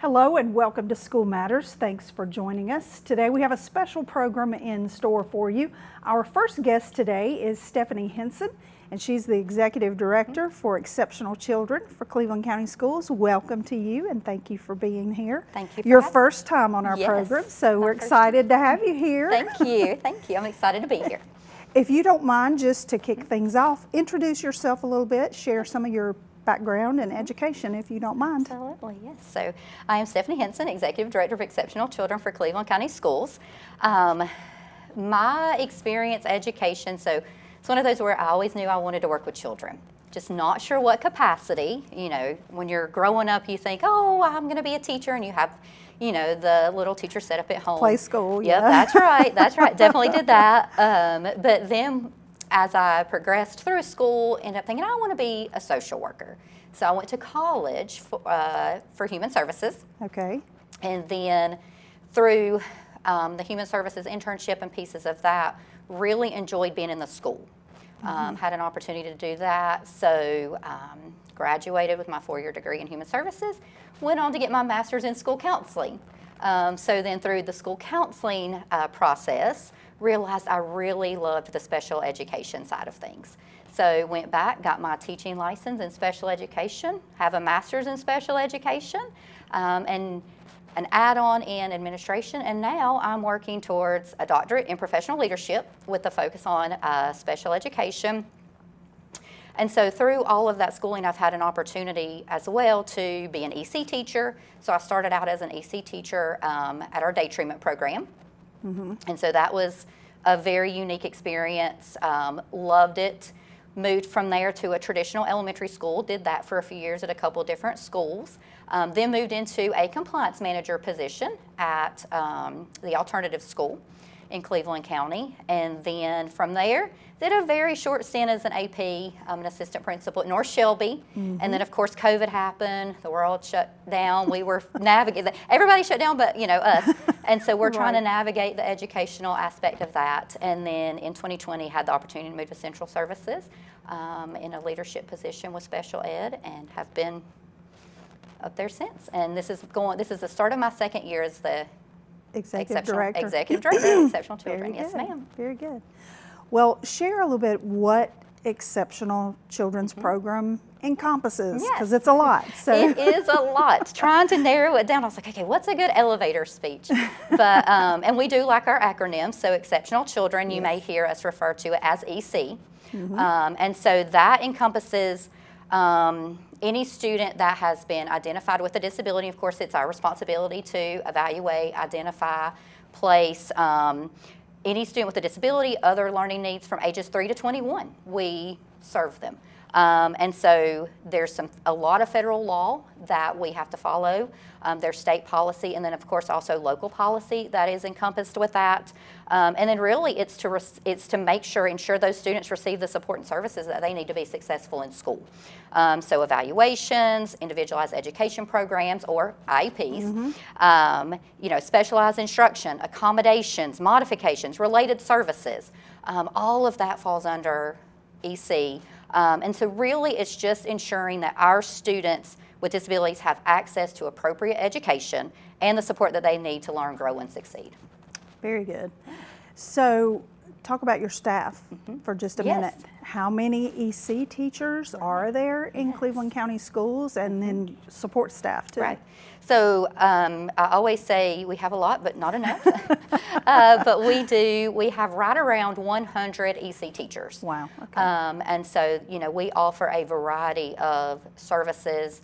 Hello and welcome to School Matters. Thanks for joining us. Today we have a special program in store for you. Our first guest today is Stephanie Henson, and she's the Executive Director for Exceptional Children for Cleveland County Schools. Welcome to you and thank you for being here. Thank you for Your having first time on our program, so we're excited to have you here. Thank you. Thank you. I'm excited to be here. If you don't mind, just to kick things off, introduce yourself a little bit, share some of your background and education, if you don't mind. Absolutely, yes. So I am Stephanie Henson, Executive Director of Exceptional Children for Cleveland County Schools. My experience, education, so it's one of those where I always knew I wanted to work with children. Just not sure what capacity. You know, when you're growing up, you think, oh, I'm going to be a teacher, and you have, you know, the little teacher set up at home. Play school, Yep, yeah. that's right, that's right. Definitely did that. But then as I progressed through school, ended up thinking, I want to be a social worker. So I went to college for human services. Okay. And then through the human services internship and pieces of that, really enjoyed being in the school. Had an opportunity to do that. So graduated with my 4-year degree in human services, went on to get my master's in school counseling. So then through the school counseling process, realized I really loved the special education side of things. So went back, got my teaching license in special education, have a master's in special education, and an add-on in administration, and now I'm working towards a doctorate in professional leadership with a focus on special education. And so through all of that schooling, I've had an opportunity as well to be an EC teacher. So I started out as an EC teacher at our day treatment program. And so that was a very unique experience, loved it. Moved from there to a traditional elementary school, did that for a few years at a couple different schools. Then moved into a compliance manager position at the alternative school in Cleveland County. And then from there, did a very short stint as an AP, an assistant principal at North Shelby. And then of course COVID happened, the world shut down. We were navigating, everybody shut down but us. And so we're trying to navigate the educational aspect of that. And then in 2020 had the opportunity to move to Central Services in a leadership position with special ed, and have been up there since. And this is the start of my second year as the Executive Director of Exceptional Children. Yes, ma'am. Very good. Well, share a little bit what Exceptional Children's Program encompasses, because it's a lot. So it is a lot. Trying to narrow it down, I was like, okay, what's a good elevator speech? But and we do like our acronyms. So Exceptional Children, you may hear us refer to it as EC. And so that encompasses any student that has been identified with a disability. Of course, it's our responsibility to evaluate, identify, place any student with a disability, other learning needs from ages 3 to 21. We serve them. And so there's a lot of federal law that we have to follow. There's state policy, and then of course also local policy that is encompassed with that. And then really it's to ensure those students receive the support and services that they need to be successful in school. So evaluations, individualized education programs or IEPs, specialized instruction, accommodations, modifications, related services. All of that falls under EC. And so really it's just ensuring that our students with disabilities have access to appropriate education and the support that they need to learn, grow, and succeed. Very good. So talk about your staff for just a minute. How many EC teachers are there in Cleveland County Schools, and then support staff too? Right. So I always say we have a lot, but not enough. But we have right around 100 EC teachers. Wow. Okay. And so, we offer a variety of services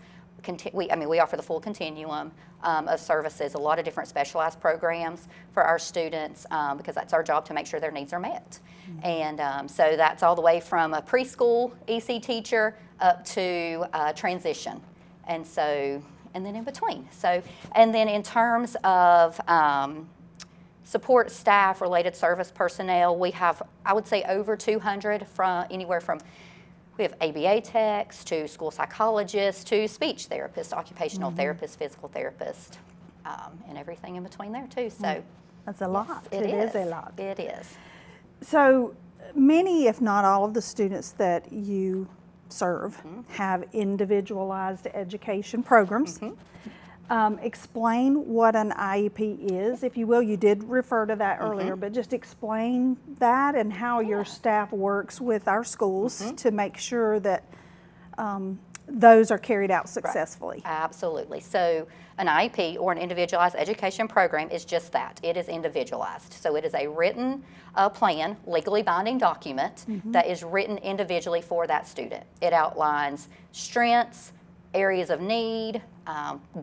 we offer the full continuum of services, a lot of different specialized programs for our students because that's our job to make sure their needs are met. And so that's all the way from a preschool EC teacher up to transition, and then in between. So, and then in terms of support staff, related service personnel, we have, I would say, over 200 from anywhere from, we have ABA techs to school psychologists to speech therapists, occupational therapists, physical therapists, and everything in between there too. So That's a lot. yes, it is a lot. It is. So many, if not all, of the students that you serve have individualized education programs. Explain what an IEP is, if you will. You did refer to that earlier, but just explain that and how your staff works with our schools to make sure that those are carried out successfully. Absolutely. So an IEP, or an individualized education program, is just that. It is individualized. So it is a written plan, legally binding document that is written individually for that student. It outlines strengths, areas of need,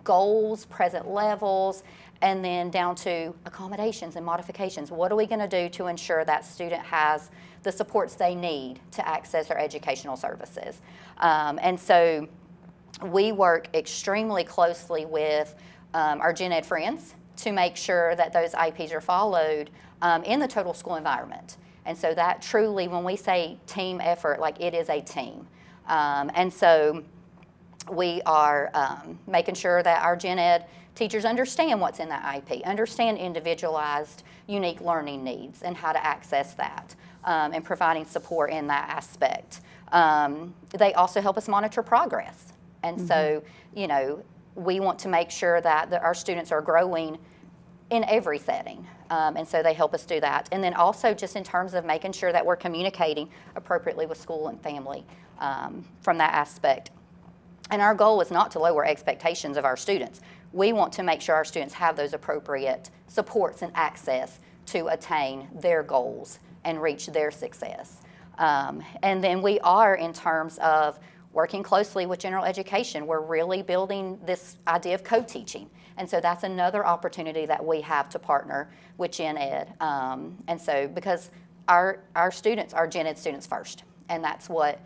goals, present levels, and then down to accommodations and modifications. What are we going to do to ensure that student has the supports they need to access their educational services? And so we work extremely closely with our gen ed friends to make sure that those IEPs are followed in the total school environment. And so that truly, when we say team effort, like, it is a team. And so we are making sure that our gen ed teachers understand what's in that IEP, understand individualized, unique learning needs and how to access that, and providing support in that aspect. They also help us monitor progress. And so, you know, we want to make sure that our students are growing in every setting. And so they help us do that. And then also just in terms of making sure that we're communicating appropriately with school and family from that aspect. And our goal is not to lower expectations of our students. We want to make sure our students have those appropriate supports and access to attain their goals and reach their success. And then we are, in terms of working closely with general education, we're really building this idea of co-teaching. And so that's another opportunity that we have to partner with gen ed. And so because our students are gen ed students first, and that's what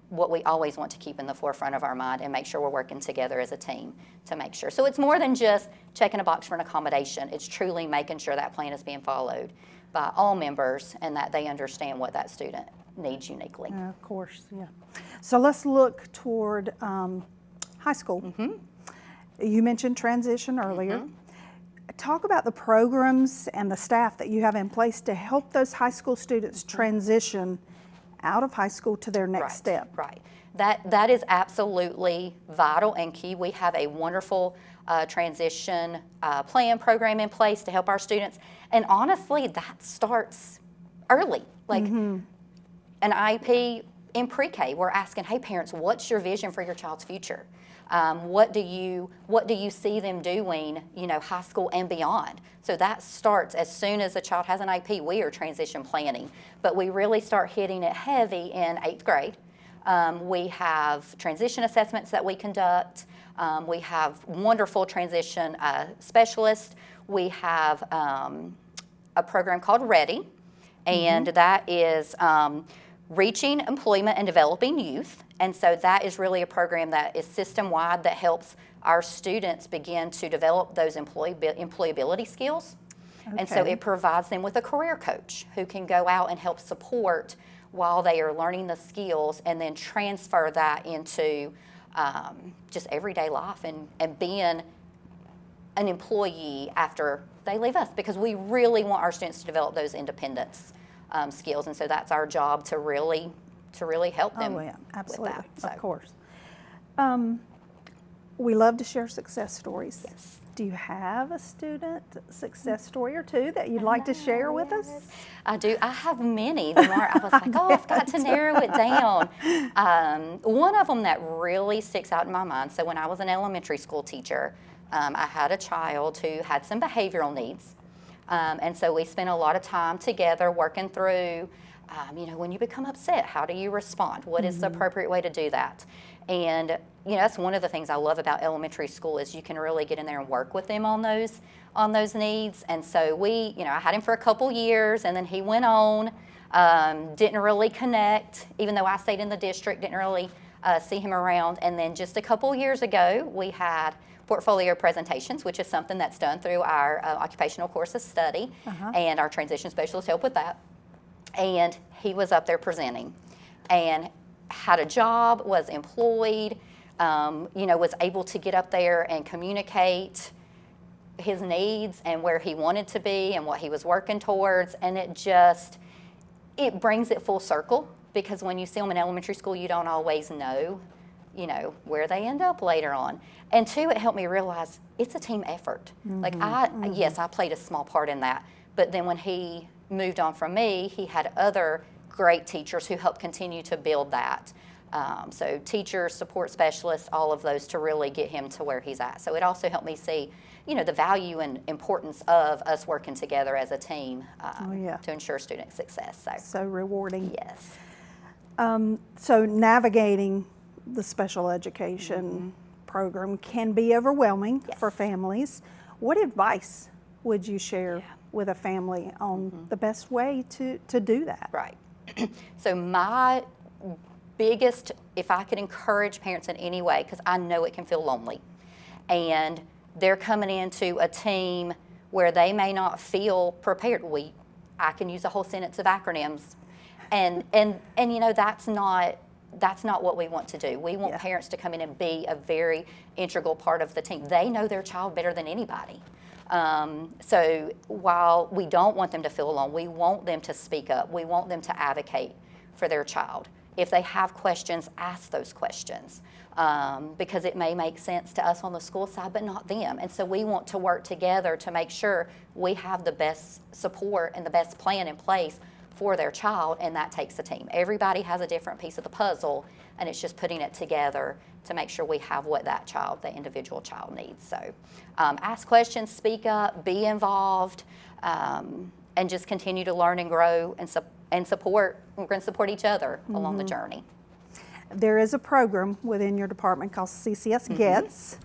we always want to keep in the forefront of our mind and make sure we're working together as a team to make sure. So it's more than just checking a box for an accommodation. It's truly making sure that plan is being followed by all members and that they understand what that student needs uniquely. Of course, yeah. So let's look toward high school. You mentioned transition earlier. Talk about the programs and the staff that you have in place to help those high school students transition out of high school to their next step. Right. That is absolutely vital and key. We have a wonderful transition plan program in place to help our students. And honestly, that starts early. Like an IEP in pre-K, we're asking, hey parents, what's your vision for your child's future? What do you see them doing, you know, high school and beyond? So that starts as soon as a child has an IEP. We are transition planning, but we really start hitting it heavy in 8th grade. We have transition assessments that we conduct. We have wonderful transition specialists. We have a program called READY, and that is reaching employment and developing youth. And so that is really a program that is system-wide that helps our students begin to develop those employability skills. And so it provides them with a career coach who can go out and help support while they are learning the skills and then transfer that into just everyday life and being an employee after they leave us, because we really want our students to develop those independence skills. And so that's our job to really help them. Oh, yeah, absolutely, with that. So, of course. We love to share success stories. Yes. Do you have a student success story or two that you'd like to share with us? I do. I have many. The more I was like, oh, I've got to narrow it down. One of them that really sticks out in my mind, so when I was an elementary school teacher, I had a child who had some behavioral needs. And so we spent a lot of time together working through When you become upset, how do you respond? What is the appropriate way to do that? And that's one of the things I love about elementary school is you can really get in there and work with them on those needs. And so I had him for a couple years, and then he went on. Didn't really connect, even though I stayed in the district. Didn't really see him around. And then just a couple years ago, we had portfolio presentations, which is something that's done through our occupational course of study, and our transition specialists help with that. And he was up there presenting and had a job, was employed, was able to get up there and communicate his needs and where he wanted to be and what he was working towards. And it brings it full circle, because when you see them in elementary school, you don't always know, where they end up later on. And two, it helped me realize it's a team effort. Yes, I played a small part in that, but then when he moved on from me, he had other great teachers who helped continue to build that. So teachers, support specialists, all of those to really get him to where he's at. So it also helped me see, the value and importance of us working together as a team to ensure student success. So rewarding. Yes. So navigating the special education program can be overwhelming for families. What advice would you share with a family on the best way to do that? Right. So my biggest, if I could encourage parents in any way, because I know it can feel lonely, and they're coming into a team where they may not feel prepared. I can use a whole sentence of acronyms, and that's not what we want to do. We want parents to come in and be a very integral part of the team. They know their child better than anybody. So while we don't want them to feel alone, we want them to speak up. We want them to advocate for their child. If they have questions, ask those questions, because it may make sense to us on the school side, but not them. And so we want to work together to make sure we have the best support and the best plan in place for their child, and that takes a team. Everybody has a different piece of the puzzle, and it's just putting it together to make sure we have what that child, the individual child, needs. So ask questions, speak up, be involved, and just continue to learn and grow and support. We're going to support each other along the journey. There is a program within your department called CCS Gets.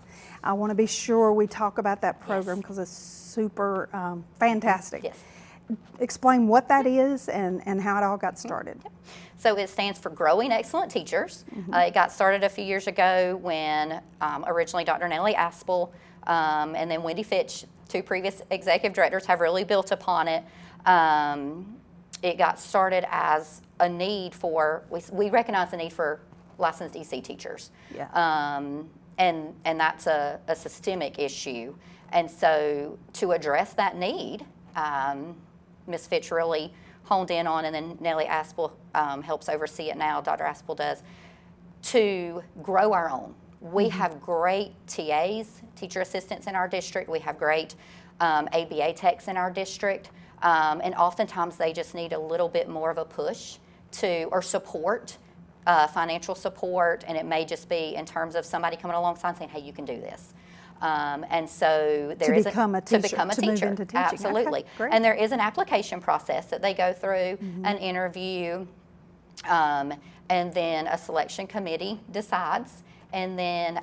I want to be sure we talk about that program because it's super fantastic. Yes. Explain what that is and how it all got started. So it stands for Growing Excellent Teachers. It got started a few years ago when originally Dr. Nellie Aspel and then Wendy Fitch, two previous executive directors, have really built upon it. It got started as a need for, we recognize the need for licensed EC teachers. And that's a systemic issue. And so to address that need, Ms. Fitch really honed in on, and then Nellie Aspel helps oversee it now, Dr. Aspel does, to grow our own. We have great TAs, teacher assistants in our district. We have great ABA techs in our district. And oftentimes they just need a little bit more of a push or support, financial support, and it may just be in terms of somebody coming alongside and saying, hey, you can do this. And so there is become a teacher, to become a to teacher. move into teaching. Absolutely. Okay, great. And there is an application process that they go through, an interview, and then a selection committee decides. And then,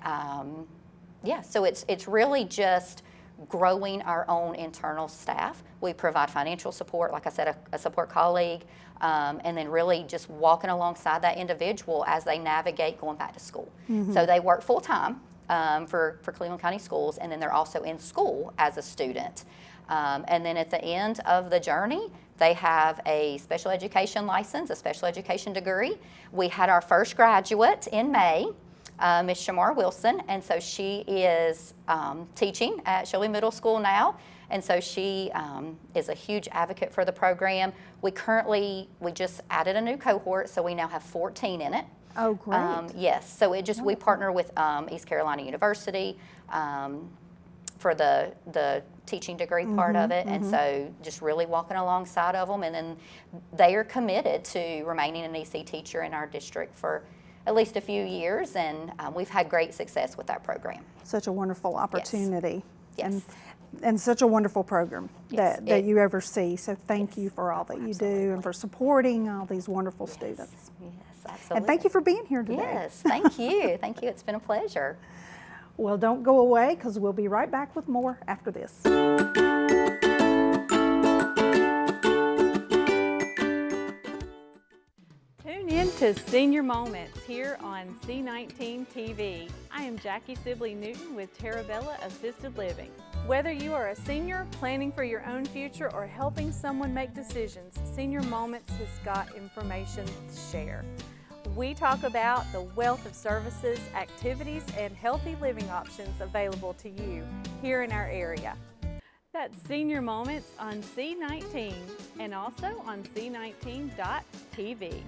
so it's really just growing our own internal staff. We provide financial support, like I said, a support colleague, and then really just walking alongside that individual as they navigate going back to school. So they work full time for Cleveland County Schools, and then they're also in school as a student. And then at the end of the journey, they have a special education license, a special education degree. We had our first graduate in May, Ms. Shamar Wilson, and so she is teaching at Shelley Middle School now, and so she is a huge advocate for the program. We just added a new cohort, so we now have 14 in it. Oh, great. Yes, so we partner with East Carolina University for the teaching degree part of it, and so just really walking alongside of them, and then they are committed to remaining an EC teacher in our district for at least a few years, and we've had great success with that program. Such a wonderful opportunity. Yes. and such a wonderful program Yes, that you oversee. So thank you for all that you do and for supporting all these wonderful students. Yes, absolutely. And thank you for being here today. Yes, thank you. Thank you. It's been a pleasure. Well, don't go away because we'll be right back with more after this. Tune in to Senior Moments here on C19 TV. I am Jackie Sibley Newton with Terabella Assisted Living. Whether you are a senior planning for your own future or helping someone make decisions, Senior Moments has got information to share. We talk about the wealth of services, activities, and healthy living options available to you here in our area. That's Senior Moments on C19 and also on C19.tv.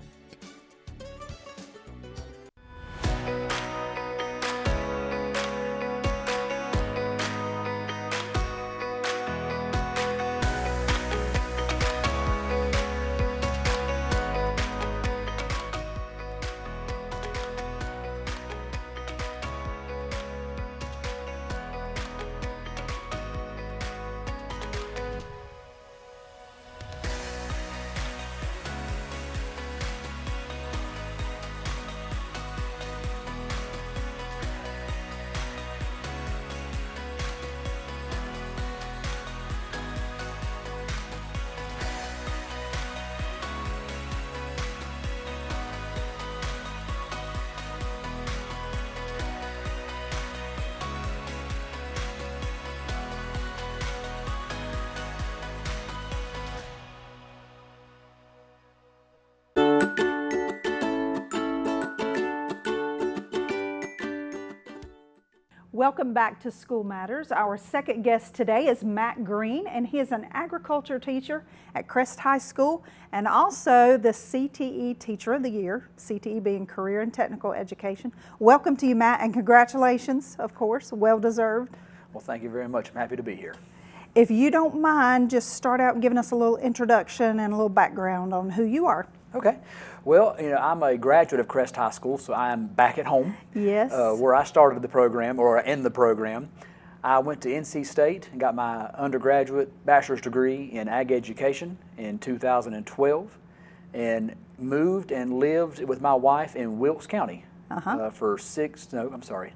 Welcome back to School Matters. Our second guest today is Matt Green, and he is an agriculture teacher at Crest High School and also the CTE Teacher of the Year, CTE being Career and Technical Education. Welcome to you, Matt, and congratulations, of course, well deserved. Well, thank you very much. I'm happy to be here. If you don't mind, just start out giving us a little introduction and a little background on who you are. Okay. Well, I'm a graduate of Crest High School, so I'm back at home. Yes. Where I started the program, or in the program. I went to NC State and got my undergraduate bachelor's degree in ag education in 2012 and moved and lived with my wife in Wilkes County for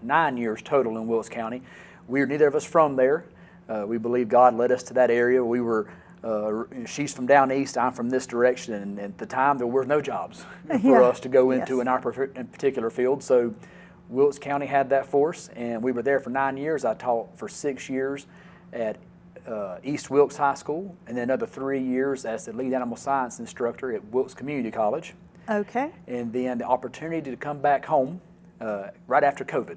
9 years total in Wilkes County. We were neither of us from there. We believe God led us to that area. We were she's from down east, I'm from this direction, and at the time there were no jobs for us to go into in our particular field. So Wilkes County had that for us, and we were there for 9 years. I taught for 6 years at East Wilkes High School, and then another 3 years as the lead animal science instructor at Wilkes Community College. Okay. And then the opportunity to come back home right after COVID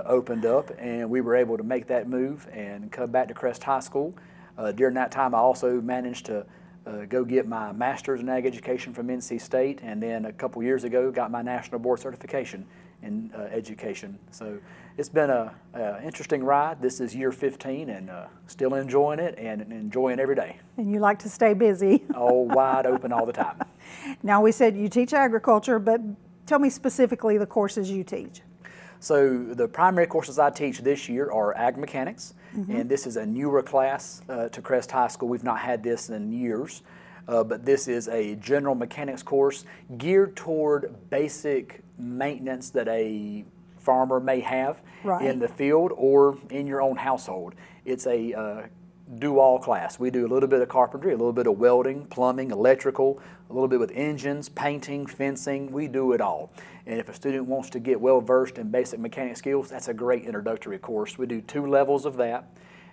opened up, and we were able to make that move and come back to Crest High School. During that time, I also managed to go get my master's in ag education from NC State, and then a couple years ago got my national board certification in education. So it's been an interesting ride. This is year 15, and still enjoying it and enjoying every day. And you like to stay busy. All wide open all the time. Now, we said you teach agriculture, but tell me specifically the courses you teach. So the primary courses I teach this year are ag mechanics, and this is a newer class to Crest High School. We've not had this in years, but this is a general mechanics course geared toward basic maintenance that a farmer may have in the field or in your own household. It's a do-all class. We do a little bit of carpentry, a little bit of welding, plumbing, electrical, a little bit with engines, painting, fencing. We do it all. And if a student wants to get well versed in basic mechanic skills, that's a great introductory course. We do 2 levels of that.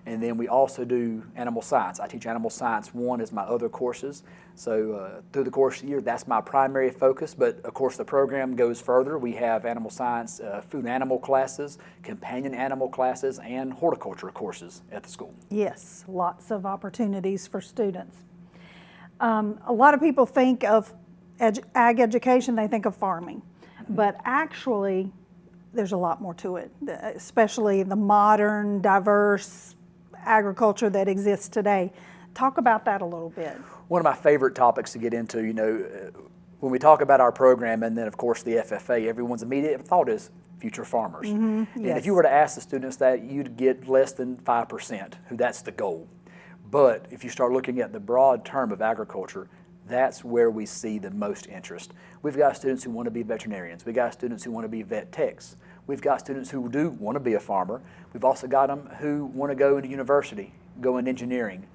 And then we also do animal science. I teach animal science 1 as my other courses. So through the course of the year, that's my primary focus. But of course, the program goes further. We have animal science, food and animal classes, companion animal classes, and horticulture courses at the school. Yes, lots of opportunities for students. A lot of people think of ag education, they think of farming. But actually, there's a lot more to it, especially the modern, diverse agriculture that exists today. Talk about that a little bit. One of my favorite topics to get into, when we talk about our program and then of course the FFA, everyone's immediate thought is future farmers. And yes. if you were to ask the students that, you'd get less than 5% who that's the goal. But if you start looking at the broad term of agriculture, that's where we see the most interest. We've got students who want to be veterinarians. We've got students who want to be vet techs. We've got students who do want to be a farmer. We've also got them who want to go into university, go into engineering,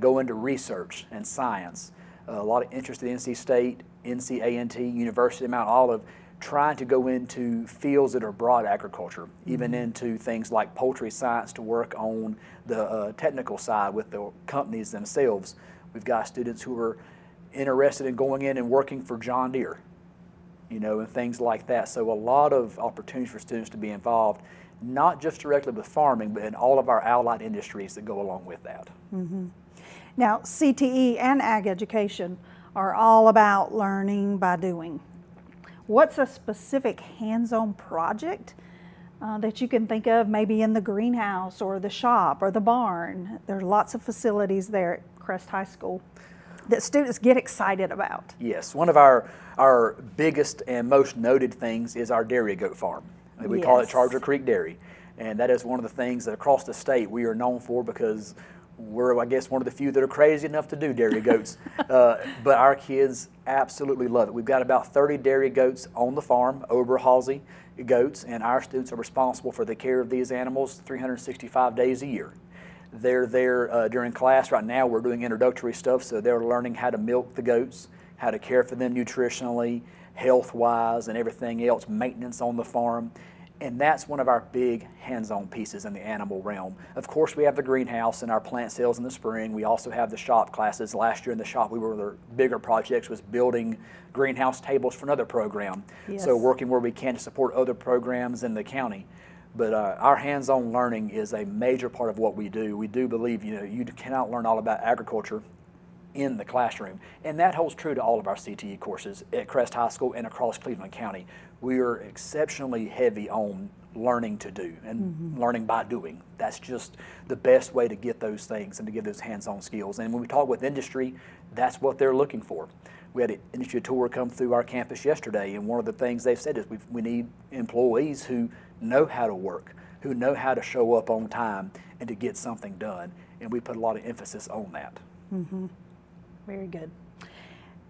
go into research and science. A lot of interest at NC State, NC A&T, University of Mount Olive, trying to go into fields that are broad agriculture, even into things like poultry science to work on the technical side with the companies themselves. We've got students who are interested in going in and working for John Deere, you know, and things like that. So a lot of opportunities for students to be involved, not just directly with farming, but in all of our allied industries that go along with that. Now, CTE and ag education are all about learning by doing. What's a specific hands-on project that you can think of, maybe in the greenhouse or the shop or the barn? There are lots of facilities there at Crest High School that students get excited about. Yes, one of our biggest and most noted things is our dairy goat farm. We call it Yes. Charger Creek Dairy, and that is one of the things that across the state we are known for because we're, I guess, one of the few that are crazy enough to do dairy goats. But our kids absolutely love it. We've got about 30 dairy goats on the farm, Oberhausen goats, and our students are responsible for the care of these animals 365 days a year. They're there during class. Right now we're doing introductory stuff, so they're learning how to milk the goats, how to care for them nutritionally, health-wise, and everything else, maintenance on the farm. And that's one of our big hands-on pieces in the animal realm. Of course, we have the greenhouse and our plant sales in the spring. We also have the shop classes. Last year in the shop, the bigger projects was building greenhouse tables for another program. Yes. So working where we can to support other programs in the county. But our hands-on learning is a major part of what we do. We do believe, you know, you cannot learn all about agriculture in the classroom. And that holds true to all of our CTE courses at Crest High School and across Cleveland County. We are exceptionally heavy on learning to do and learning by doing. That's just the best way to get those things and to get those hands-on skills. And when we talk with industry, that's what they're looking for. We had an industry tour come through our campus yesterday, and one of the things they've said is we need employees who know how to work, who know how to show up on time and to get something done. And we put a lot of emphasis on that. Very good.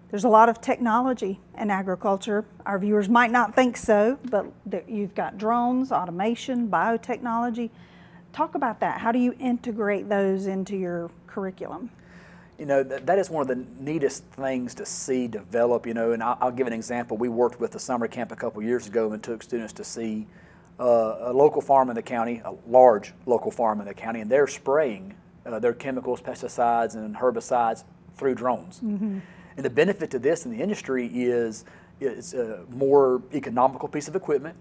There's a lot of technology in agriculture. Our viewers might not think so, but you've got drones, automation, biotechnology. Talk about that. How do you integrate those into your curriculum? You know, that is one of the neatest things to see develop, you know, and I'll give an example. We worked with the summer camp a couple years ago and took students to see a local farm in the county, a large local farm in the county, and they're spraying their chemicals, pesticides, and herbicides through drones. And the benefit to this in the industry is it's a more economical piece of equipment.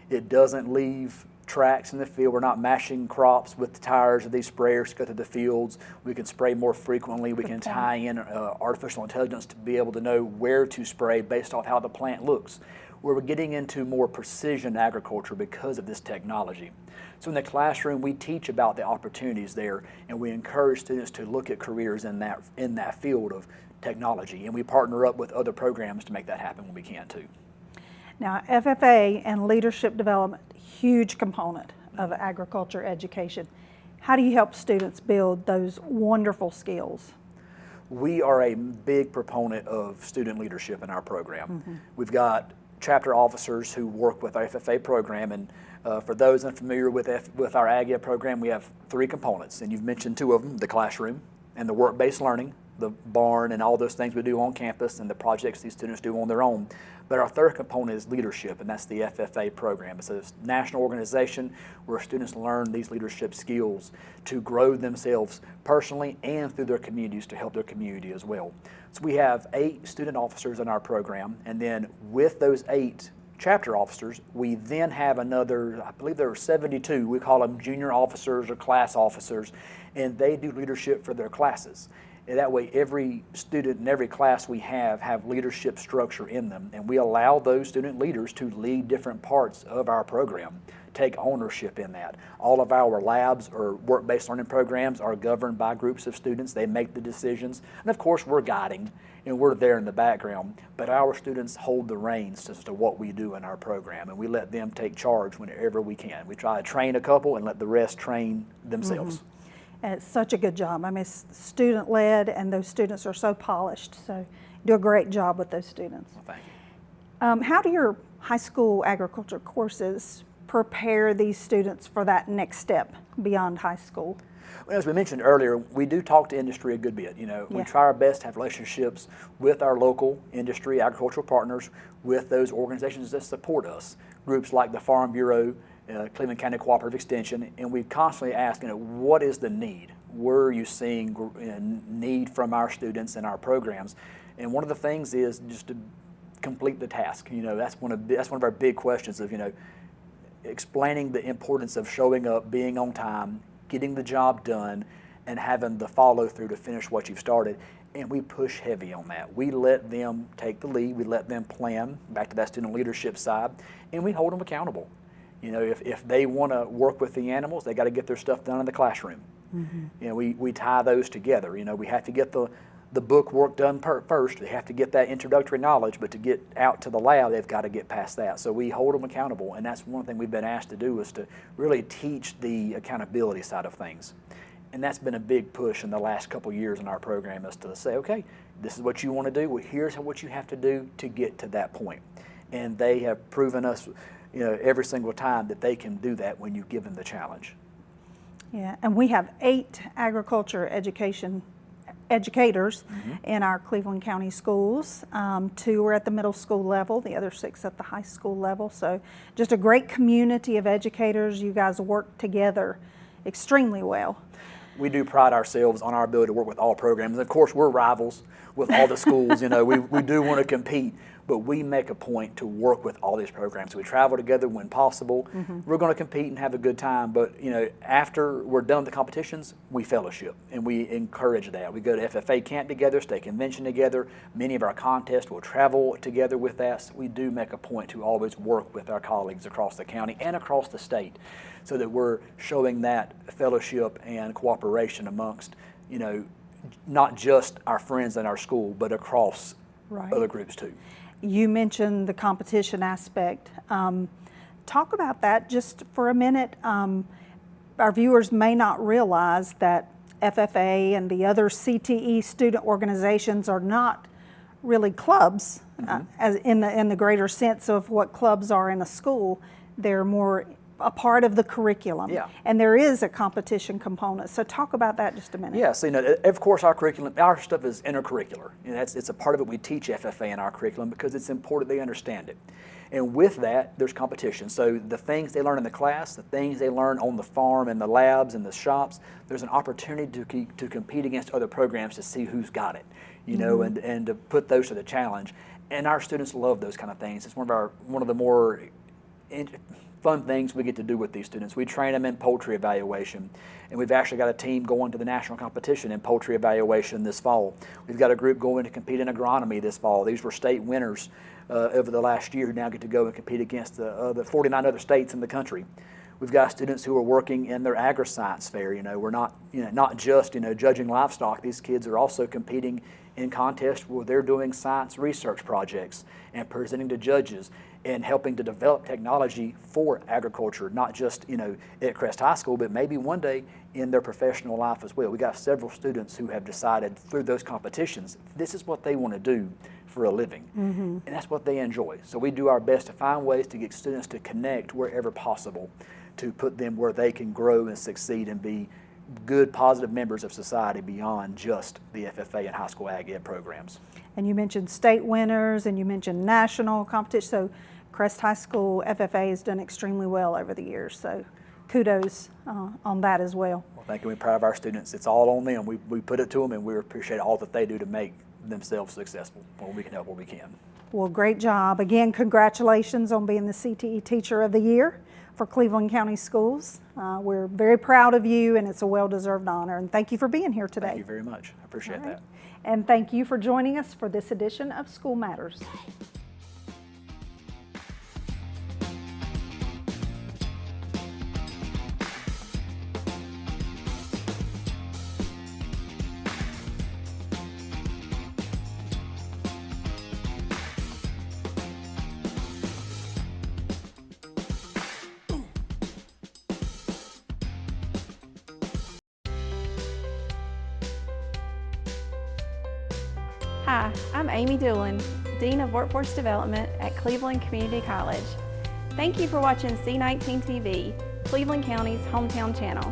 It doesn't leave tracks in the field. We're not mashing crops with the tires of these sprayers to go through the fields. We can spray more frequently. We can tie in artificial intelligence to be able to know where to spray based off how the plant looks. We're getting into more precision agriculture because of this technology. So in the classroom, we teach about the opportunities there, and we encourage students to look at careers in that field of technology, and we partner up with other programs to make that happen when we can too. Now, FFA and leadership development, huge component of agriculture education. How do you help students build those wonderful skills? We are a big proponent of student leadership in our program. We've got chapter officers who work with our FFA program, and for those unfamiliar with our AGIA program, we have 3 components, and you've mentioned 2 of them, the classroom and the work-based learning, the barn and all those things we do on campus and the projects these students do on their own. But our third component is leadership, and that's the FFA program. It's a national organization where students learn these leadership skills to grow themselves personally and through their communities to help their community as well. So we have 8 student officers in our program, and then with those 8 chapter officers, we then have another, I believe there are 72, we call them junior officers or class officers, and they do leadership for their classes. And that way, every student in every class we have leadership structure in them, and we allow those student leaders to lead different parts of our program, take ownership in that. All of our labs or work-based learning programs are governed by groups of students. They make the decisions, and of course, we're guiding, and we're there in the background, but our students hold the reins as to what we do in our program, and we let them take charge whenever we can. We try to train a couple and let the rest train themselves. And it's such a good job. I mean, it's student-led, and those students are so polished, so you do a great job with those students. Well, thank you. How do your high school agriculture courses prepare these students for that next step beyond high school? Well, as we mentioned earlier, we do talk to industry a good bit. You know, we Yeah. try our best to have relationships with our local industry, agricultural partners, with those organizations that support us, groups like the Farm Bureau, Cleveland County Cooperative Extension, and we constantly ask, you know, what is the need? Where are you seeing need from our students and our programs? And one of the things is just to complete the task. You know, that's one of our big questions of, you know, explaining the importance of showing up, being on time, getting the job done, and having the follow through to finish what you've started. And we push heavy on that. We let them take the lead. We let them plan, back to that student leadership side, and we hold them accountable. You know, if they want to work with the animals, they got to get their stuff done in the classroom. You know, we tie those together. You know, we have to get the book work done first. They have to get that introductory knowledge, but to get out to the lab, they've got to get past that. So we hold them accountable, and that's one thing we've been asked to do, is to really teach the accountability side of things. And that's been a big push in the last couple years in our program, is to say, okay, this is what you want to do. Well, here's what you have to do to get to that point. And they have proven us, you know, every single time that they can do that when you give them the challenge. Yeah, and we have 8 agriculture educators in our Cleveland County schools. 2 are at the middle school level, the other 6 at the high school level. So just a great community of educators. You guys work together extremely well. We do pride ourselves on our ability to work with all programs. Of course, we're rivals with all the schools. You know, we do want to compete, but we make a point to work with all these programs. We travel together when possible. We're going to compete and have a good time, but you know, after we're done with the competitions, we fellowship, and we encourage that. We go to FFA camp together, state convention together. Many of our contests will travel together with that. So we do make a point to always work with our colleagues across the county and across the state, so that we're showing that fellowship and cooperation amongst, you know, not just our friends in our school, but across other groups too. You mentioned the competition aspect. Talk about that just for a minute. Our viewers may not realize that FFA and the other CTE student organizations are not really clubs, as in the greater sense of what clubs are in a school. They're more a part of the curriculum. Yeah. And there is a competition component. So talk about that just a minute. Yeah, so you know, of course our curriculum, our stuff is intercurricular. You know, it's a part of it. We teach FFA in our curriculum because it's important they understand it. And with that, there's competition. So the things they learn in the class, the things they learn on the farm and the labs and the shops, there's an opportunity to compete against other programs to see who's got it, you know, and to put those to the challenge. And our students love those kind of things. It's one of the more fun things we get to do with these students. We train them in poultry evaluation, and we've actually got a team going to the national competition in poultry evaluation this fall. We've got a group going to compete in agronomy this fall. These were state winners over the last year who now get to go and compete against the 49 other states in the country. We've got students who are working in their agri-science fair. You know, we're not just judging livestock. These kids are also competing in contests where they're doing science research projects and presenting to judges and helping to develop technology for agriculture, not just at Crest High School, but maybe one day in their professional life as well. We got several students who have decided through those competitions, this is what they want to do for a living, and that's what they enjoy. So we do our best to find ways to get students to connect wherever possible, to put them where they can grow and succeed and be good, positive members of society beyond just the FFA and high school ag ed programs. And you mentioned state winners and you mentioned national competition. So Crest High School FFA has done extremely well over the years. So kudos on that as well. Well, thank you. We're proud of our students. It's all on them. We put it to them, and we appreciate all that they do to make themselves successful when we can help where we can. Well, great job. Again, congratulations on being the CTE Teacher of the Year for Cleveland County Schools. We're very proud of you, and it's a well-deserved honor. And thank you for being here today. Thank you very much. I appreciate that. And thank you for joining us for this edition of School Matters. Hi, I'm Amy Doolin, Dean of Workforce Development at Cleveland Community College. Thank you for watching C19 TV, Cleveland County's hometown channel.